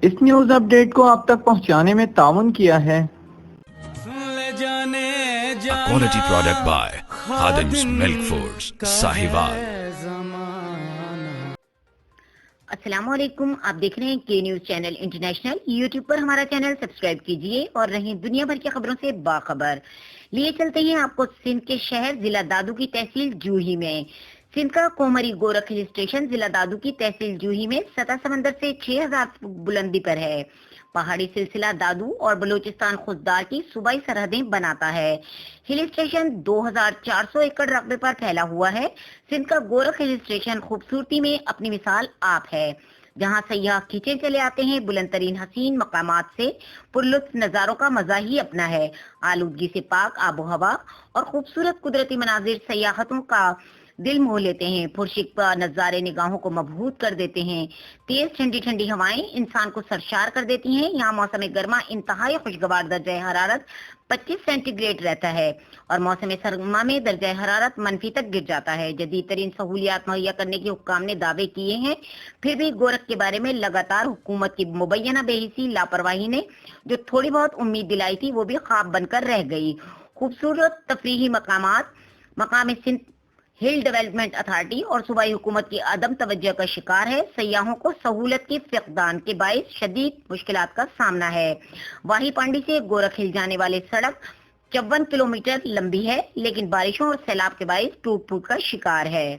اس news update کو آپ تک پہنچانے میں تعاون کیا ہے A quality product by Khadim's Milk Foods, Sahiwal. السلام علیکم، آپ دیکھ رہے ہیں کے نیوز چینل انٹرنیشنل۔ یوٹیوب پر ہمارا چینل سبسکرائب کیجئے اور رہیں دنیا بھر کی خبروں سے باخبر۔ لیے چلتے ہیں آپ کو سندھ کے شہر ضلع دادو کی تحصیل جوہی میں۔ سندھ کا کومری گورکھ ہل اسٹیشن ضلع دادو کی تحصیل جوہی میں سطح سمندر سے 6000 فٹ بلندی پر ہے۔ پہاڑی سلسلہ دادو اور بلوچستان خوددار کی صوبائی سرحدیں بناتا ہے۔ ہل اسٹیشن 2400 ایکڑ رقبے پر پھیلا ہوا ہے۔ سندھ کا گورکھ ہل اسٹیشن خوبصورتی میں اپنی مثال آپ ہے، جہاں سیاح کھینچے چلے آتے ہیں۔ بلند ترین حسین مقامات سے پرلطف نظاروں کا مزہ ہی اپنا ہے۔ آلودگی سے پاک آب و ہوا اور خوبصورت قدرتی مناظر سیاحتوں کا دل موہ لیتے ہیں۔ پرشکوہ نظارے نگاہوں کو مبہوت کر دیتے ہیں۔ تیز ٹھنڈی ٹھنڈی ہوائیں انسان کو سرشار کر دیتی ہیں۔ یہاں موسم گرما انتہائی خوشگوار درجہ حرارت 25 سینٹی گریڈ رہتا ہے اور موسم سرما میں درجہ حرارت منفی تک گر جاتا ہے۔ جدید ترین سہولیات مہیا کرنے کے حکام نے دعوے کیے ہیں، پھر بھی گورکھ کے بارے میں لگاتار حکومت کی مبینہ بے حسی لاپرواہی نے جو تھوڑی بہت امید دلائی تھی وہ بھی خواب بن کر رہ گئی۔ خوبصورت تفریحی مقامات مقام سندھ ہل ڈیولپمنٹ اتھارٹی اور صوبائی حکومت کی عدم توجہ کا شکار ہے۔ سیاحوں کو سہولت کے فقدان کے باعث شدید مشکلات کا سامنا ہے۔ واہی پانڈی سے گورکھ ہل جانے والے سڑک 54 کلومیٹر لمبی ہے، لیکن بارشوں اور سیلاب کے باعث ٹوٹ پھوٹ کا شکار ہے۔